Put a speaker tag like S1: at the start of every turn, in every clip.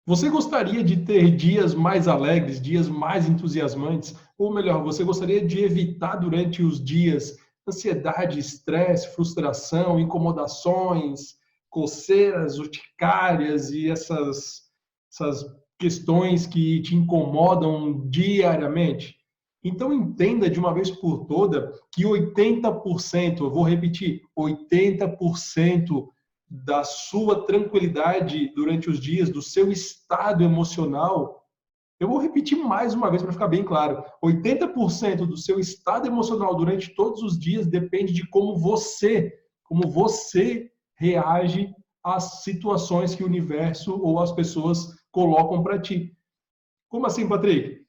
S1: Você gostaria de ter dias mais alegres, dias mais entusiasmantes? Ou melhor, você gostaria de evitar durante os dias ansiedade, estresse, frustração, incomodações, coceiras urticárias e essas questões que te incomodam diariamente? Então entenda de uma vez por toda que 80%, eu vou repetir, 80% da sua tranquilidade durante os dias, do seu estado emocional. Eu vou repetir mais uma vez para ficar bem claro. 80% do seu estado emocional durante todos os dias depende de como você reage às situações que o universo ou as pessoas colocam para ti. Como assim, Patrick?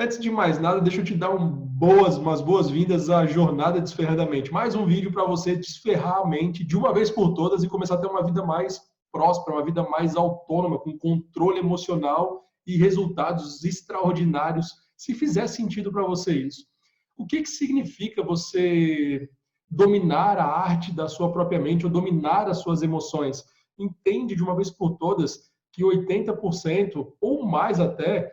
S1: Antes de mais nada, deixa eu te dar umas boas-vindas à Jornada Desferrando a Mente. Mais um vídeo para você desferrar a mente de uma vez por todas e começar a ter uma vida mais próspera, uma vida mais autônoma, com controle emocional e resultados extraordinários, se fizer sentido para você isso. O que significa você dominar a arte da sua própria mente ou dominar as suas emoções? Entende de uma vez por todas que 80% ou mais até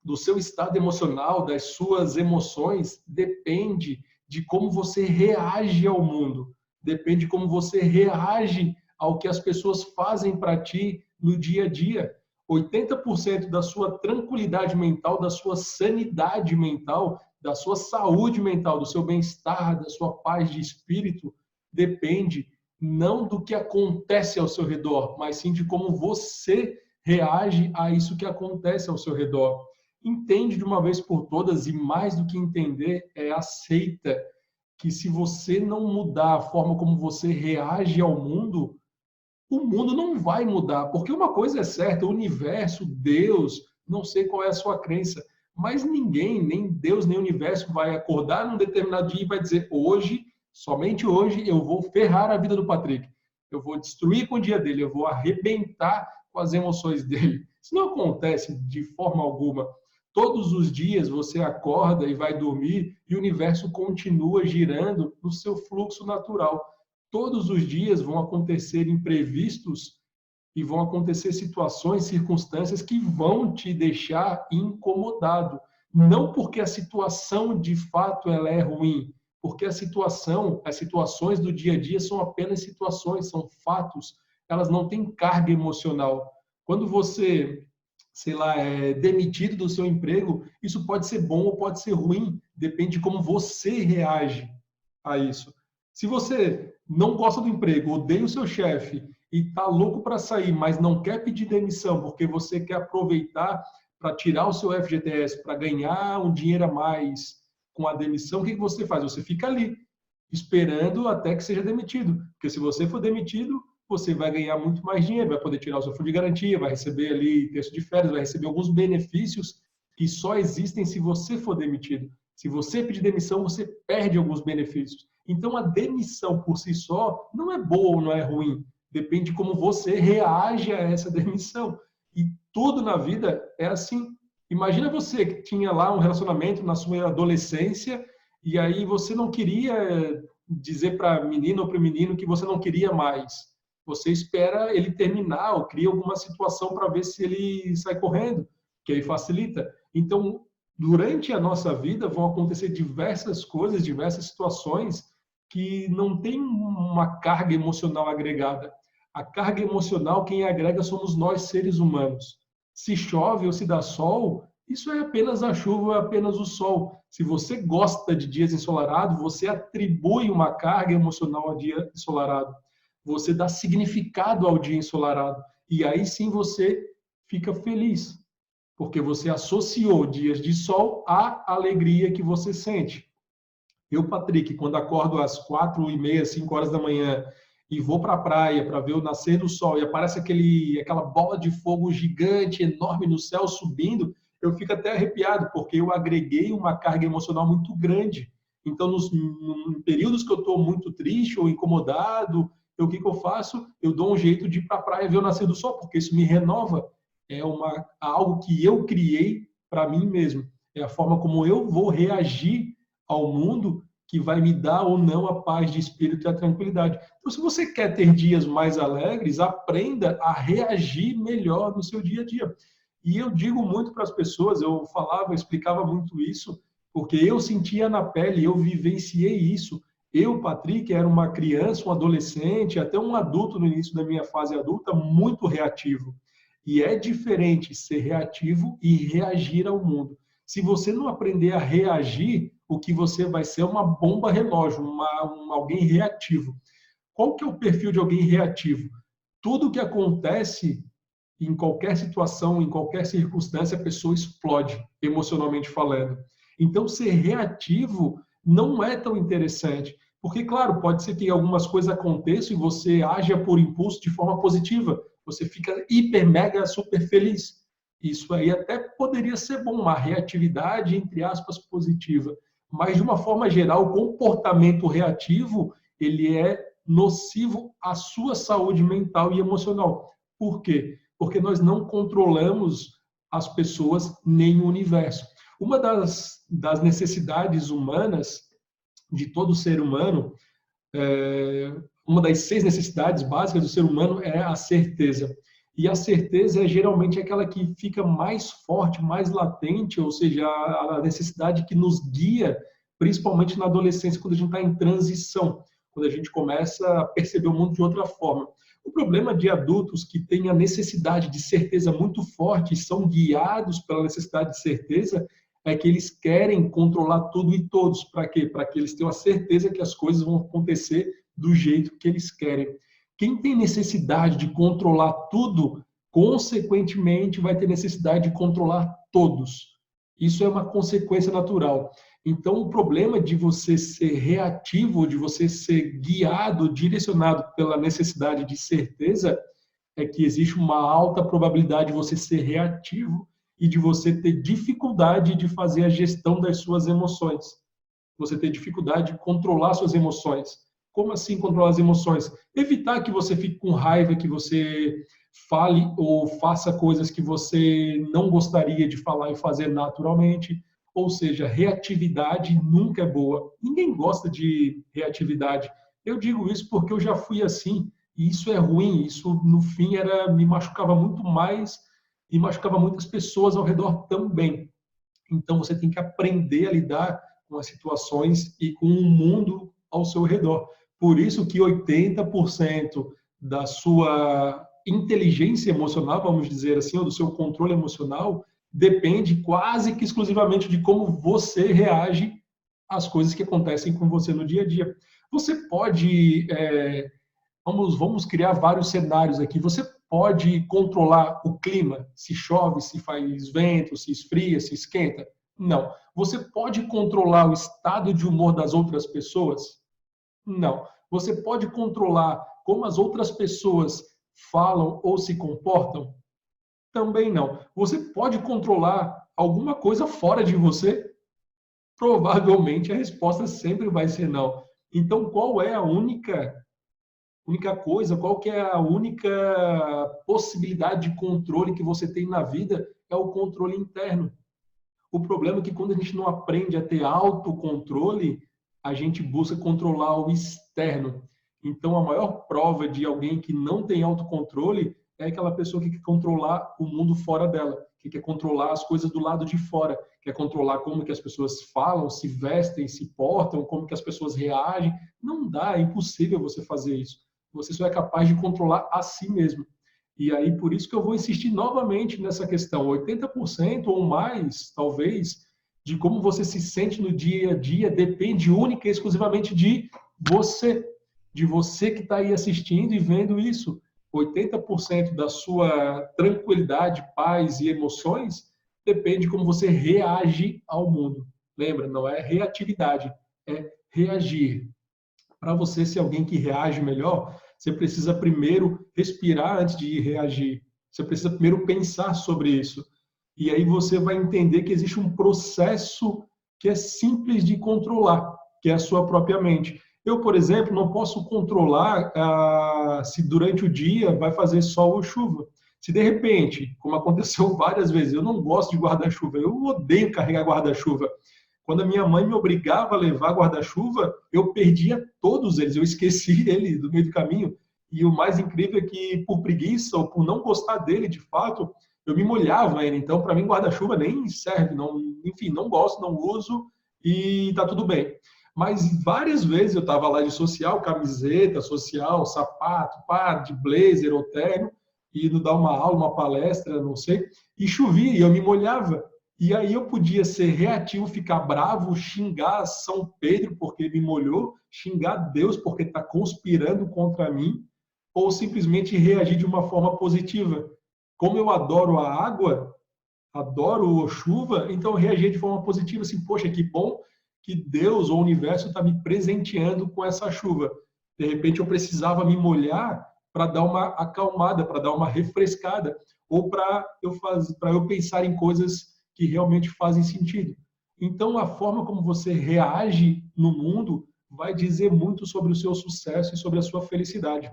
S1: do seu estado emocional, das suas emoções, depende de como você reage ao mundo, depende de como você reage ao que as pessoas fazem para ti no dia a dia. 80% da sua tranquilidade mental, da sua sanidade mental, da sua saúde mental, do seu bem-estar, da sua paz de espírito, depende não do que acontece ao seu redor, mas sim de como você reage a isso que acontece ao seu redor. Entende de uma vez por todas, e mais do que entender, aceita que se você não mudar a forma como você reage ao mundo, o mundo não vai mudar. Porque uma coisa é certa, o universo, Deus, não sei qual é a sua crença, mas ninguém, nem Deus, nem o universo vai acordar num determinado dia e vai dizer, hoje, somente hoje, eu vou ferrar a vida do Patrick. Eu vou destruir com o dia dele, eu vou arrebentar com as emoções dele. Isso não acontece de forma alguma. Todos os dias você acorda e vai dormir e o universo continua girando no seu fluxo natural. Todos os dias vão acontecer imprevistos e vão acontecer situações, circunstâncias que vão te deixar incomodado. Não porque a situação de fato ela é ruim, porque as situações do dia a dia são apenas situações, são fatos, elas não têm carga emocional. Quando você, sei lá, é demitido do seu emprego, isso pode ser bom ou pode ser ruim, depende de como você reage a isso. Se você não gosta do emprego, odeia o seu chefe e está louco para sair, mas não quer pedir demissão porque você quer aproveitar para tirar o seu FGTS, para ganhar um dinheiro a mais com a demissão, o que você faz? Você fica ali, esperando até que seja demitido. Porque se você for demitido, você vai ganhar muito mais dinheiro, vai poder tirar o seu fundo de garantia, vai receber ali terço de férias, vai receber alguns benefícios que só existem se você for demitido. Se você pedir demissão, você perde alguns benefícios. Então, a demissão por si só não é boa ou não é ruim. Depende de como você reage a essa demissão. E tudo na vida é assim. Imagina você que tinha lá um relacionamento na sua adolescência e aí você não queria dizer para a menina ou para o menino que você não queria mais. Você espera ele terminar ou cria alguma situação para ver se ele sai correndo, que aí facilita. Então, durante a nossa vida vão acontecer diversas coisas, diversas situações que não tem uma carga emocional agregada. A carga emocional, quem agrega somos nós, seres humanos. Se chove ou se dá sol, isso é apenas a chuva, é apenas o sol. Se você gosta de dias ensolarados, você atribui uma carga emocional ao dia ensolarado. Você dá significado ao dia ensolarado. E aí sim você fica feliz, porque você associou dias de sol à alegria que você sente. Eu, Patrick, quando acordo às 4h30, 5 horas da manhã e vou para a praia para ver o nascer do sol e aparece aquela bola de fogo gigante, enorme no céu subindo, eu fico até arrepiado, porque eu agreguei uma carga emocional muito grande. Então, nos períodos que eu estou muito triste ou incomodado, o que eu faço? Eu dou um jeito de ir para a praia ver o nascer do sol, porque isso me renova. É algo que eu criei para mim mesmo. É a forma como eu vou reagir ao mundo que vai me dar ou não a paz de espírito e a tranquilidade. Então, se você quer ter dias mais alegres, aprenda a reagir melhor no seu dia a dia. E eu digo muito para as pessoas, eu falava, eu explicava muito isso, porque eu sentia na pele, eu vivenciei isso. Eu, Patrick, era uma criança, um adolescente, até um adulto no início da minha fase adulta, muito reativo. E é diferente ser reativo e reagir ao mundo. Se você não aprender a reagir, o que você vai ser é uma bomba relógio, alguém reativo. Qual que é o perfil de alguém reativo? Tudo que acontece em qualquer situação, em qualquer circunstância, a pessoa explode, emocionalmente falando. Então, ser reativo não é tão interessante. Porque, claro, pode ser que algumas coisas aconteçam e você haja por impulso de forma positiva. Você fica hiper, mega, super feliz. Isso aí até poderia ser bom, uma reatividade, entre aspas, positiva. Mas, de uma forma geral, o comportamento reativo, ele é nocivo à sua saúde mental e emocional. Por quê? Porque nós não controlamos as pessoas nem o universo. Uma das necessidades humanas, de todo ser humano, uma das 6 necessidades básicas do ser humano é a certeza. E a certeza é geralmente aquela que fica mais forte, mais latente, ou seja, a necessidade que nos guia, principalmente na adolescência, quando a gente está em transição, quando a gente começa a perceber o mundo de outra forma. O problema de adultos que têm a necessidade de certeza muito forte e são guiados pela necessidade de certeza é que eles querem controlar tudo e todos. Para quê? Para que eles tenham a certeza que as coisas vão acontecer do jeito que eles querem. Quem tem necessidade de controlar tudo, consequentemente, vai ter necessidade de controlar todos. Isso é uma consequência natural. Então, o problema de você ser reativo, de você ser guiado, direcionado pela necessidade de certeza, é que existe uma alta probabilidade de você ser reativo e de você ter dificuldade de fazer a gestão das suas emoções. Você ter dificuldade de controlar suas emoções. Como assim controlar as emoções? Evitar que você fique com raiva, que você fale ou faça coisas que você não gostaria de falar e fazer naturalmente. Ou seja, reatividade nunca é boa. Ninguém gosta de reatividade. Eu digo isso porque eu já fui assim, e isso é ruim. Isso, no fim, me machucava muito mais e machucava muitas pessoas ao redor também. Então, você tem que aprender a lidar com as situações e com o mundo ao seu redor. Por isso que 80% da sua inteligência emocional, vamos dizer assim, ou do seu controle emocional, depende quase que exclusivamente de como você reage às coisas que acontecem com você no dia a dia. Você pode, vamos criar vários cenários aqui. Você pode controlar o clima, se chove, se faz vento, se esfria, se esquenta? Não. Você pode controlar o estado de humor das outras pessoas? Não. Você pode controlar como as outras pessoas falam ou se comportam? Também não. Você pode controlar alguma coisa fora de você? Provavelmente a resposta sempre vai ser não. Então, qual é a única coisa, qual que é a única possibilidade de controle que você tem na vida? É o controle interno. O problema é que quando a gente não aprende a ter autocontrole, a gente busca controlar o externo. Então, a maior prova de alguém que não tem autocontrole é aquela pessoa que quer controlar o mundo fora dela, que quer controlar as coisas do lado de fora, quer controlar como que as pessoas falam, se vestem, se portam, como que as pessoas reagem. Não dá, é impossível você fazer isso. Você só é capaz de controlar a si mesmo. E aí, por isso que eu vou insistir novamente nessa questão. 80% ou mais, talvez, de como você se sente no dia a dia depende única e exclusivamente de você que está aí assistindo e vendo isso. 80% da sua tranquilidade, paz e emoções depende de como você reage ao mundo. Lembra, não é reatividade, é reagir. Para você ser alguém que reage melhor, você precisa primeiro respirar antes de reagir. Você precisa primeiro pensar sobre isso. E aí você vai entender que existe um processo que é simples de controlar, que é a sua própria mente. Eu, por exemplo, não posso controlar se durante o dia vai fazer sol ou chuva. Se de repente, como aconteceu várias vezes, eu não gosto de guarda-chuva, eu odeio carregar guarda-chuva. Quando a minha mãe me obrigava a levar guarda-chuva, eu perdia todos eles, eu esqueci ele do meio do caminho. E o mais incrível é que, por preguiça ou por não gostar dele de fato, eu me molhava ainda. Então, para mim, guarda-chuva nem serve. Não, enfim, não gosto, não uso e tá tudo bem. Mas várias vezes eu estava lá de social, camiseta social, sapato, pá, de blazer ou terno, indo dar uma aula, uma palestra, não sei, e chovia e eu me molhava. E aí eu podia ser reativo, ficar bravo, xingar São Pedro porque me molhou, xingar Deus porque está conspirando contra mim, ou simplesmente reagir de uma forma positiva. Como eu adoro a água, adoro a chuva, então eu reagi de forma positiva, assim, poxa, que bom que Deus ou o universo está me presenteando com essa chuva. De repente eu precisava me molhar para dar uma acalmada, para dar uma refrescada, ou para eu pensar em coisas que realmente fazem sentido. Então, a forma como você reage no mundo vai dizer muito sobre o seu sucesso e sobre a sua felicidade.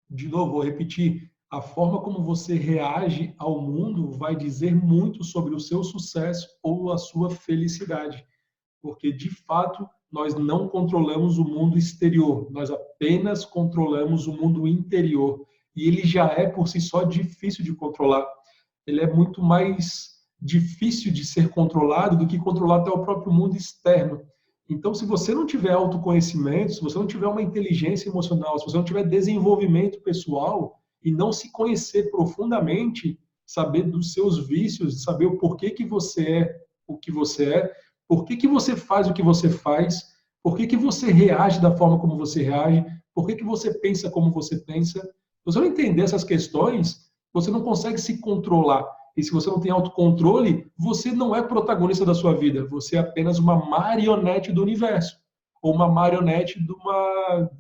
S1: De novo, vou repetir, a forma como você reage ao mundo vai dizer muito sobre o seu sucesso ou a sua felicidade. Porque, de fato, nós não controlamos o mundo exterior, nós apenas controlamos o mundo interior. E ele já é, por si só, difícil de controlar. Ele é muito mais difícil de ser controlado do que controlar até o próprio mundo externo. Então, se você não tiver autoconhecimento, se você não tiver uma inteligência emocional, se você não tiver desenvolvimento pessoal e não se conhecer profundamente, saber dos seus vícios, saber o porquê que você é o que você é, por que você faz o que você faz, por que você reage da forma como você reage, por que você pensa como você pensa. Se você não entender essas questões, você não consegue se controlar. E se você não tem autocontrole, você não é protagonista da sua vida. Você é apenas uma marionete do universo. Ou uma marionete de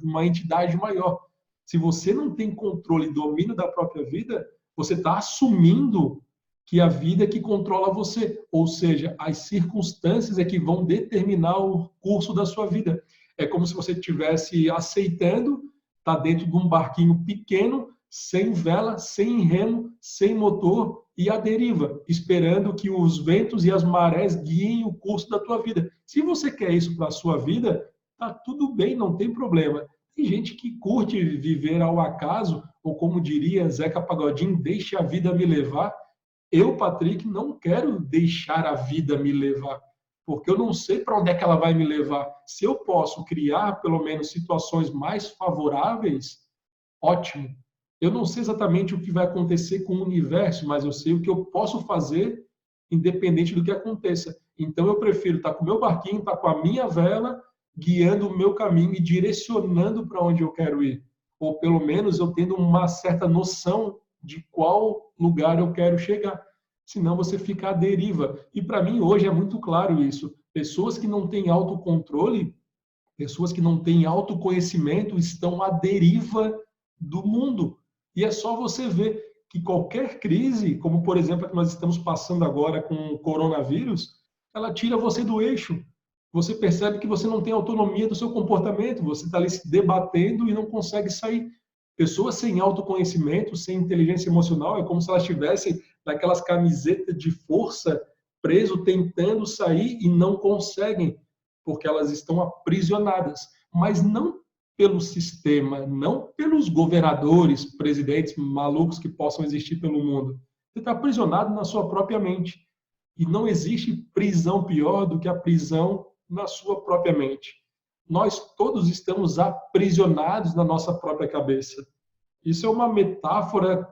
S1: uma entidade maior. Se você não tem controle e domínio da própria vida, você está assumindo que a vida é que controla você. Ou seja, as circunstâncias é que vão determinar o curso da sua vida. É como se você estivesse aceitando, está dentro de um barquinho pequeno, sem vela, sem remo, sem motor e à deriva, esperando que os ventos e as marés guiem o curso da tua vida. Se você quer isso para a sua vida, tá tudo bem, não tem problema. Tem gente que curte viver ao acaso, ou como diria Zeca Pagodinho, deixe a vida me levar. Eu, Patrick, não quero deixar a vida me levar, porque eu não sei para onde é que ela vai me levar. Se eu posso criar, pelo menos, situações mais favoráveis, ótimo. Eu não sei exatamente o que vai acontecer com o universo, mas eu sei o que eu posso fazer independente do que aconteça. Então eu prefiro estar com o meu barquinho, estar com a minha vela, guiando o meu caminho e direcionando para onde eu quero ir. Ou pelo menos eu tendo uma certa noção de qual lugar eu quero chegar. Senão você fica à deriva. E para mim hoje é muito claro isso. Pessoas que não têm autocontrole, pessoas que não têm autoconhecimento estão à deriva do mundo. E é só você ver que qualquer crise, como por exemplo a que nós estamos passando agora com o coronavírus, ela tira você do eixo. Você percebe que você não tem autonomia do seu comportamento, você está ali se debatendo e não consegue sair. Pessoas sem autoconhecimento, sem inteligência emocional, é como se elas estivessem naquelas camisetas de força, preso, tentando sair e não conseguem, porque elas estão aprisionadas. Mas não pelo sistema, não pelos governadores, presidentes malucos que possam existir pelo mundo. Você está aprisionado na sua própria mente. E não existe prisão pior do que a prisão na sua própria mente. Nós todos estamos aprisionados na nossa própria cabeça. Isso é uma metáfora,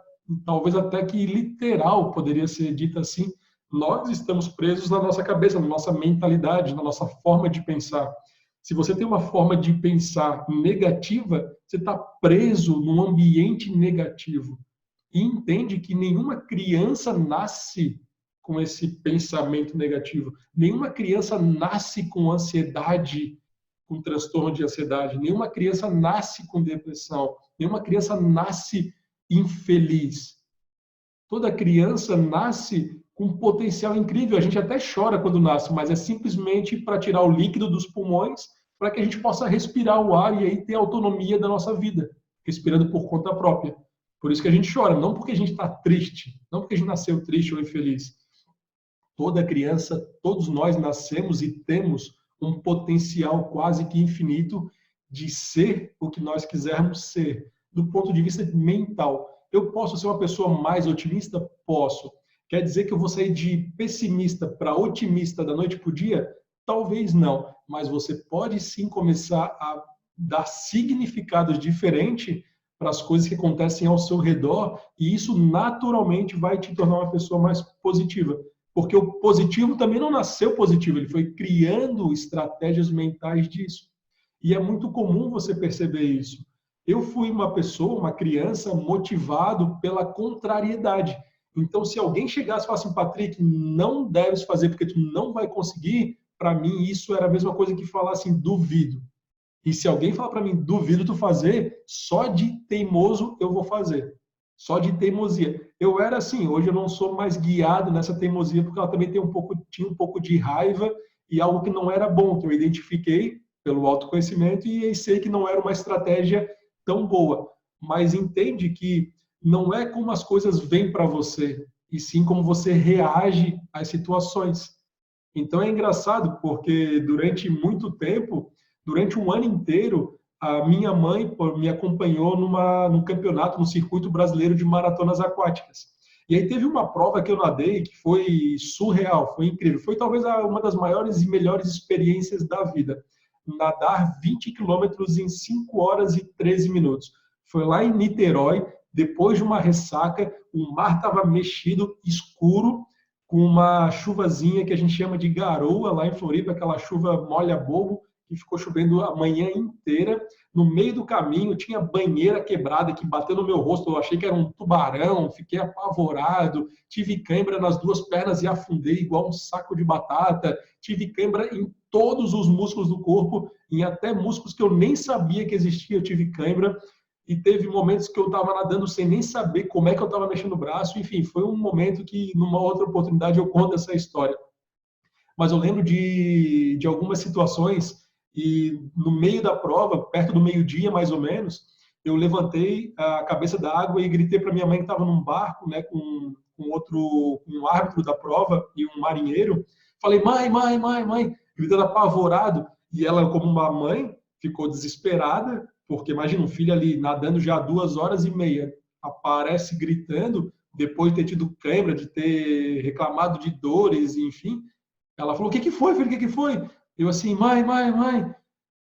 S1: talvez até que literal, poderia ser dita assim. Nós estamos presos na nossa cabeça, na nossa mentalidade, na nossa forma de pensar. Se você tem uma forma de pensar negativa, você está preso num ambiente negativo. E entende que nenhuma criança nasce com esse pensamento negativo. Nenhuma criança nasce com ansiedade, com transtorno de ansiedade. Nenhuma criança nasce com depressão. Nenhuma criança nasce infeliz. Toda criança nasce com um potencial incrível. A gente até chora quando nasce, mas é simplesmente para tirar o líquido dos pulmões para que a gente possa respirar o ar e aí ter autonomia da nossa vida, respirando por conta própria. Por isso que a gente chora, não porque a gente está triste, não porque a gente nasceu triste ou infeliz. Toda criança, todos nós nascemos e temos um potencial quase que infinito de ser o que nós quisermos ser, do ponto de vista mental. Eu posso ser uma pessoa mais otimista? Posso. Quer dizer que eu vou sair de pessimista para otimista da noite para o dia? Talvez não, mas você pode sim começar a dar significados diferentes para as coisas que acontecem ao seu redor, e isso naturalmente vai te tornar uma pessoa mais positiva. Porque o positivo também não nasceu positivo, ele foi criando estratégias mentais disso. E é muito comum você perceber isso. Eu fui uma pessoa, uma criança, motivado pela contrariedade. Então, se alguém chegasse e falasse assim, Patrick, não deves fazer porque tu não vai conseguir, para mim isso era a mesma coisa que falar assim, duvido. E se alguém falar para mim, duvido tu fazer, só de teimoso eu vou fazer. Só de teimosia. Eu era assim, hoje eu não sou mais guiado nessa teimosia, porque ela também tinha um pouco de raiva e algo que não era bom, que eu identifiquei pelo autoconhecimento e sei que não era uma estratégia tão boa. Mas entende que não é como as coisas vêm para você, e sim como você reage às situações. Então é engraçado, porque durante muito tempo, durante um ano inteiro, a minha mãe me acompanhou num campeonato, no circuito brasileiro de maratonas aquáticas. E aí teve uma prova que eu nadei que foi surreal, foi incrível. Foi talvez uma das maiores e melhores experiências da vida. Nadar 20 quilômetros em 5 horas e 13 minutos. Foi lá em Niterói, depois de uma ressaca, o mar estava mexido, escuro, com uma chuvazinha que a gente chama de garoa lá em Floripa, aquela chuva molha bobo, que ficou chovendo a manhã inteira. No meio do caminho tinha banheira quebrada que bateu no meu rosto, eu achei que era um tubarão, fiquei apavorado, tive cãibra nas duas pernas e afundei igual um saco de batata, tive cãibra em todos os músculos do corpo, em até músculos que eu nem sabia que existia, eu tive cãibra, e teve momentos que eu estava nadando sem nem saber como é que eu estava mexendo o braço, enfim, foi um momento que numa outra oportunidade eu conto essa história. Mas eu lembro de algumas situações e no meio da prova, perto do meio-dia mais ou menos, eu levantei a cabeça da água e gritei para minha mãe que estava num barco, né, um árbitro da prova e um marinheiro. Falei, mãe, mãe, mãe, mãe, gritando apavorado. E ela, como uma mãe, ficou desesperada, porque imagina um filho ali nadando já 2 horas e meia, aparece gritando, depois de ter tido cãibra, de ter reclamado de dores, enfim. Ela falou, o que que foi, filho, o que que foi? Eu assim, mãe, mãe, mãe,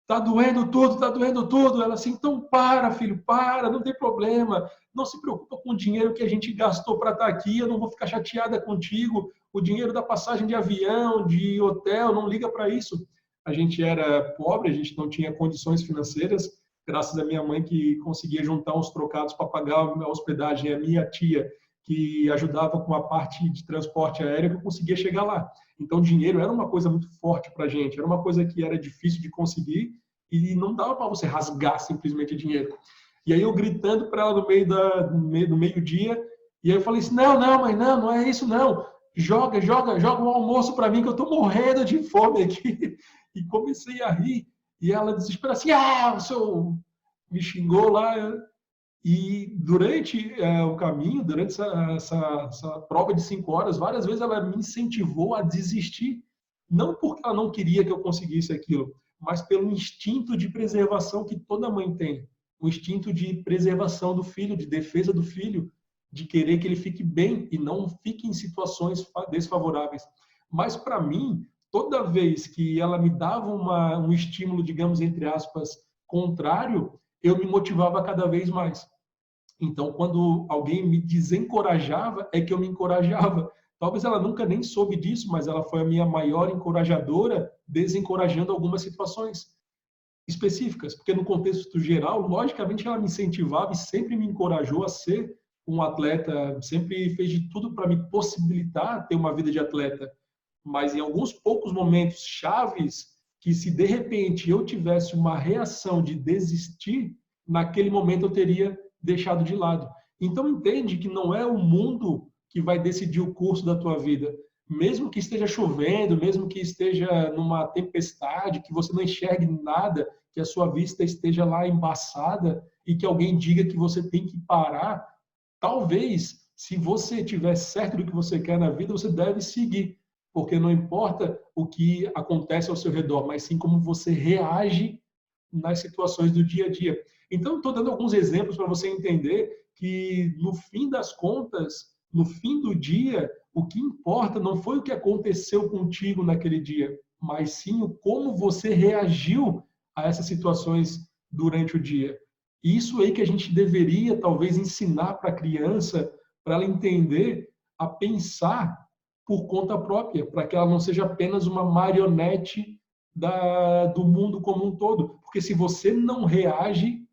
S1: tá doendo tudo, tá doendo tudo. Ela assim, então para, filho, para, não tem problema. Não se preocupa com o dinheiro que a gente gastou para estar aqui, eu não vou ficar chateada contigo. O dinheiro da passagem de avião, de hotel, não liga para isso. A gente era pobre, a gente não tinha condições financeiras, graças à minha mãe que conseguia juntar uns trocados para pagar a hospedagem, a minha tia que ajudava com a parte de transporte aéreo, que eu conseguia chegar lá. Então, dinheiro era uma coisa muito forte para a gente, era uma coisa que era difícil de conseguir e não dava para você rasgar simplesmente dinheiro. E aí eu gritando para ela no meio-dia, e aí eu falei assim, não, não, mãe, não, não é isso não. Joga, joga, joga um almoço para mim que eu estou morrendo de fome aqui. E comecei a rir. E ela desesperada assim, o senhor me xingou lá. E durante o caminho, durante essa prova de 5 horas, várias vezes ela me incentivou a desistir. Não porque ela não queria que eu conseguisse aquilo, mas pelo instinto de preservação que toda mãe tem. O instinto de preservação do filho, de defesa do filho, de querer que ele fique bem e não fique em situações desfavoráveis. Mas para mim, toda vez que ela me dava um estímulo, digamos, entre aspas, contrário, eu me motivava cada vez mais. Então, quando alguém me desencorajava, é que eu me encorajava. Talvez ela nunca nem soube disso, mas ela foi a minha maior encorajadora, desencorajando algumas situações específicas, porque no contexto geral, logicamente ela me incentivava e sempre me encorajou a ser um atleta, sempre fez de tudo para me possibilitar ter uma vida de atleta. Mas em alguns poucos momentos chaves, que se de repente eu tivesse uma reação de desistir, naquele momento eu teria deixado de lado. Então entende que não é o mundo que vai decidir o curso da tua vida. Mesmo que esteja chovendo, mesmo que esteja numa tempestade, que você não enxergue nada, que a sua vista esteja lá embaçada e que alguém diga que você tem que parar, talvez, se você tiver certo do que você quer na vida, você deve seguir. porque não importa o que acontece ao seu redor, mas sim como você reage nas situações do dia a dia. Então, estou dando alguns exemplos para você entender que, no fim das contas, no fim do dia, o que importa não foi o que aconteceu contigo naquele dia, mas sim o como você reagiu a essas situações durante o dia. Isso aí que a gente deveria, talvez, ensinar para a criança, para ela entender a pensar por conta própria, para que ela não seja apenas uma marionete do mundo como um todo. Porque se você não reage,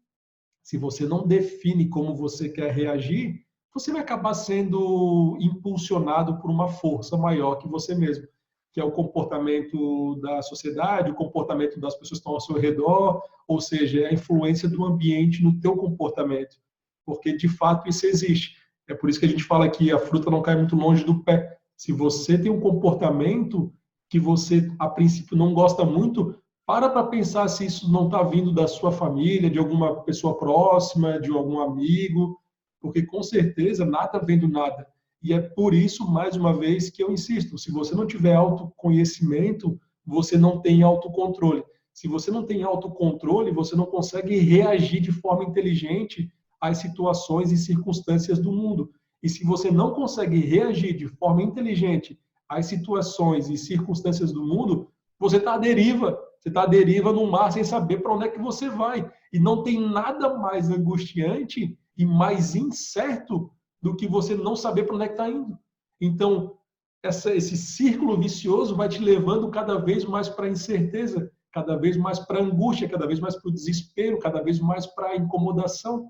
S1: se você não define como você quer reagir, você vai acabar sendo impulsionado por uma força maior que você mesmo, que é o comportamento da sociedade, o comportamento das pessoas que estão ao seu redor, ou seja, é a influência do ambiente no teu comportamento. Porque, de fato, isso existe. É por isso que a gente fala que a fruta não cai muito longe do pé. Se você tem um comportamento que você, a princípio, não gosta muito, para pensar se isso não está vindo da sua família, de alguma pessoa próxima, de algum amigo, porque com certeza nada vem do nada. E é por isso, mais uma vez, que eu insisto: se você não tiver autoconhecimento, você não tem autocontrole. Se você não tem autocontrole, você não consegue reagir de forma inteligente às situações e circunstâncias do mundo. E se você não consegue reagir de forma inteligente às situações e circunstâncias do mundo, você está à deriva. Você está à deriva no mar sem saber para onde é que você vai. E não tem nada mais angustiante e mais incerto do que você não saber para onde é que está indo. Então, esse círculo vicioso vai te levando cada vez mais para a incerteza, cada vez mais para a angústia, cada vez mais para o desespero, cada vez mais para a incomodação.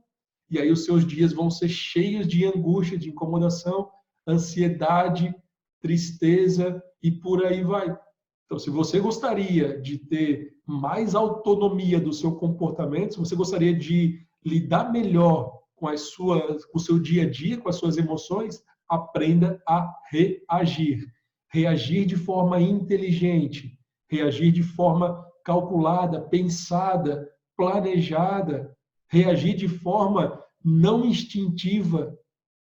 S1: E aí os seus dias vão ser cheios de angústia, de incomodação, ansiedade, tristeza e por aí vai. Então, se você gostaria de ter mais autonomia do seu comportamento, se você gostaria de lidar melhor com com o seu dia a dia, com as suas emoções, aprenda a reagir. Reagir de forma inteligente, reagir de forma calculada, pensada, planejada, reagir de forma não instintiva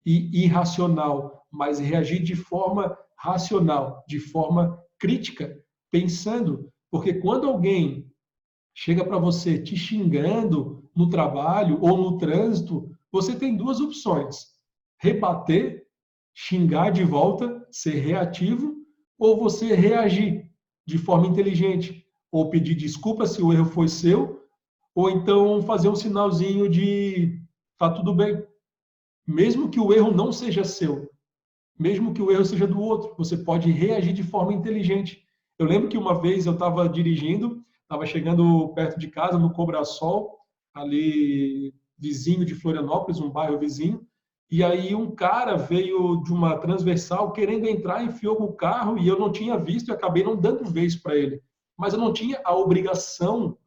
S1: e irracional, mas reagir de forma racional, de forma crítica, pensando, porque quando alguém chega para você te xingando no trabalho ou no trânsito, você tem duas opções: rebater, xingar de volta, ser reativo, ou você reagir de forma inteligente, ou pedir desculpa se o erro foi seu, ou então fazer um sinalzinho de tá tudo bem. Mesmo que o erro não seja seu, mesmo que o erro seja do outro, você pode reagir de forma inteligente. Eu lembro que uma vez eu estava dirigindo, estava chegando perto de casa, no Cobrasol, ali vizinho de Florianópolis, um bairro vizinho, e aí um cara veio de uma transversal querendo entrar, enfiou o carro e eu não tinha visto e acabei não dando vez para ele. Mas eu não tinha a obrigação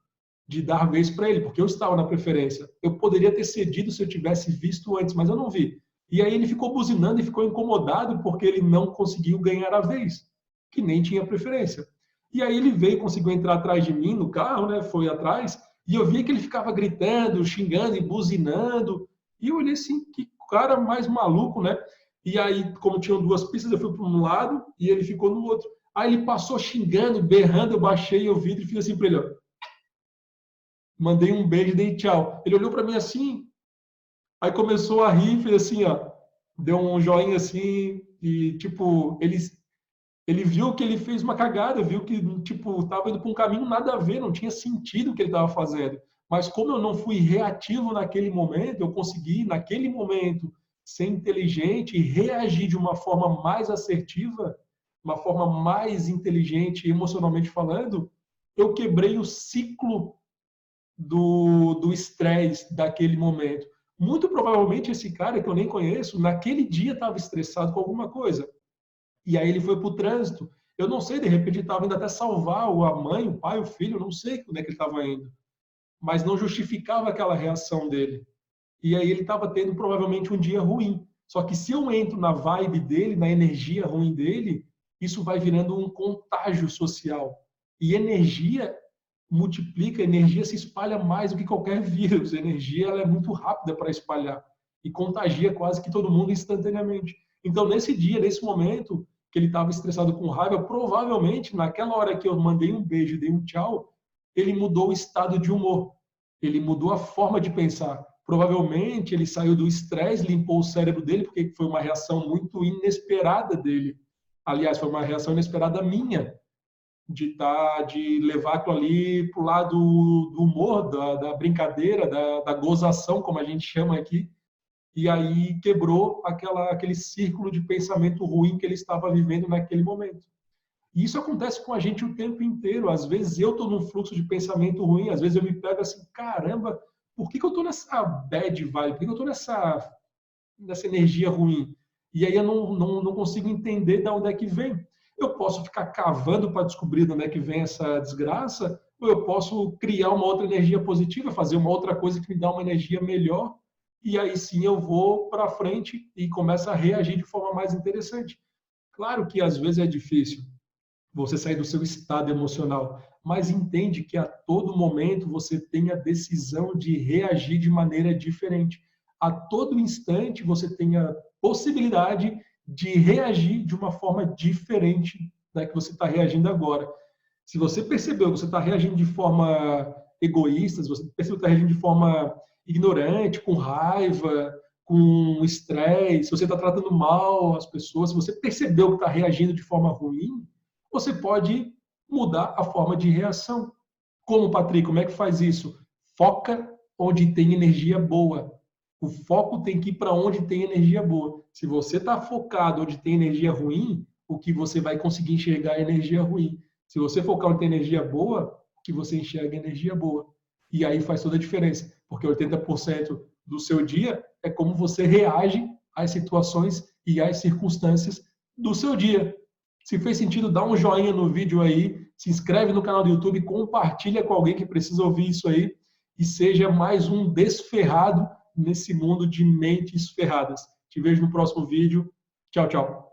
S1: de dar vez para ele, porque eu estava na preferência. Eu poderia ter cedido se eu tivesse visto antes, mas eu não vi. E aí ele ficou buzinando e ficou incomodado porque ele não conseguiu ganhar a vez, que nem tinha preferência. E aí ele veio, conseguiu entrar atrás de mim no carro, né? Foi atrás, e eu via que ele ficava gritando, xingando e buzinando. E eu olhei assim, que cara mais maluco, né? E aí, como tinham duas pistas, eu fui para um lado e ele ficou no outro. Aí ele passou xingando, berrando, eu baixei o vidro e fiz assim para ele, ó. Mandei um beijo e dei tchau. Ele olhou para mim assim, aí começou a rir, fez assim, ó, deu um joinha assim e tipo, ele viu que ele fez uma cagada, viu que tipo, tava indo para um caminho nada a ver, não tinha sentido o que ele estava fazendo. Mas como eu não fui reativo naquele momento, eu consegui naquele momento ser inteligente e reagir de uma forma mais assertiva, uma forma mais inteligente emocionalmente falando, eu quebrei o ciclo do estresse daquele momento. Muito provavelmente esse cara que eu nem conheço, naquele dia estava estressado com alguma coisa. E aí ele foi para o trânsito. Eu não sei, de repente ele estava indo até salvar a mãe, o pai, o filho, eu não sei onde é que ele estava indo. Mas não justificava aquela reação dele. E aí ele estava tendo provavelmente um dia ruim. Só que se eu entro na vibe dele, na energia ruim dele, isso vai virando um contágio social. E energia multiplica, a energia se espalha mais do que qualquer vírus. A energia ela é muito rápida para espalhar e contagia quase que todo mundo instantaneamente. Então, nesse dia, nesse momento, que ele estava estressado com raiva, provavelmente naquela hora que eu mandei um beijo e dei um tchau, ele mudou o estado de humor, ele mudou a forma de pensar. Provavelmente ele saiu do estresse, limpou o cérebro dele, porque foi uma reação muito inesperada dele. Aliás, foi uma reação inesperada minha, de levar aquilo ali para o lado do humor, da brincadeira, da gozação, como a gente chama aqui, e aí quebrou aquele círculo de pensamento ruim que ele estava vivendo naquele momento. E isso acontece com a gente o tempo inteiro. Às vezes eu estou num fluxo de pensamento ruim, às vezes eu me pego assim, caramba, por que eu estou nessa bad vibe? Por que eu estou nessa energia ruim? E aí eu não consigo entender de onde é que vem. Eu posso ficar cavando para descobrir de onde é que vem essa desgraça, ou eu posso criar uma outra energia positiva, fazer uma outra coisa que me dá uma energia melhor, e aí sim eu vou para frente e começo a reagir de forma mais interessante. Claro que às vezes é difícil você sair do seu estado emocional, mas entende que a todo momento você tem a decisão de reagir de maneira diferente. A todo instante você tem a possibilidade de reagir de uma forma diferente da que você está reagindo agora. Se você percebeu que você está reagindo de forma egoísta, se você percebeu que está reagindo de forma ignorante, com raiva, com estresse, se você está tratando mal as pessoas, se você percebeu que está reagindo de forma ruim, você pode mudar a forma de reação. Como, Patrick? Como é que faz isso? Foca onde tem energia boa. O foco tem que ir para onde tem energia boa. Se você está focado onde tem energia ruim, o que você vai conseguir enxergar é energia ruim. Se você focar onde tem energia boa, o que você enxerga é energia boa. E aí faz toda a diferença, porque 80% do seu dia é como você reage às situações e às circunstâncias do seu dia. Se fez sentido, dá um joinha no vídeo aí, se inscreve no canal do YouTube, compartilha com alguém que precisa ouvir isso aí e seja mais um desferrado nesse mundo de mentes ferradas. Te vejo no próximo vídeo. Tchau, tchau.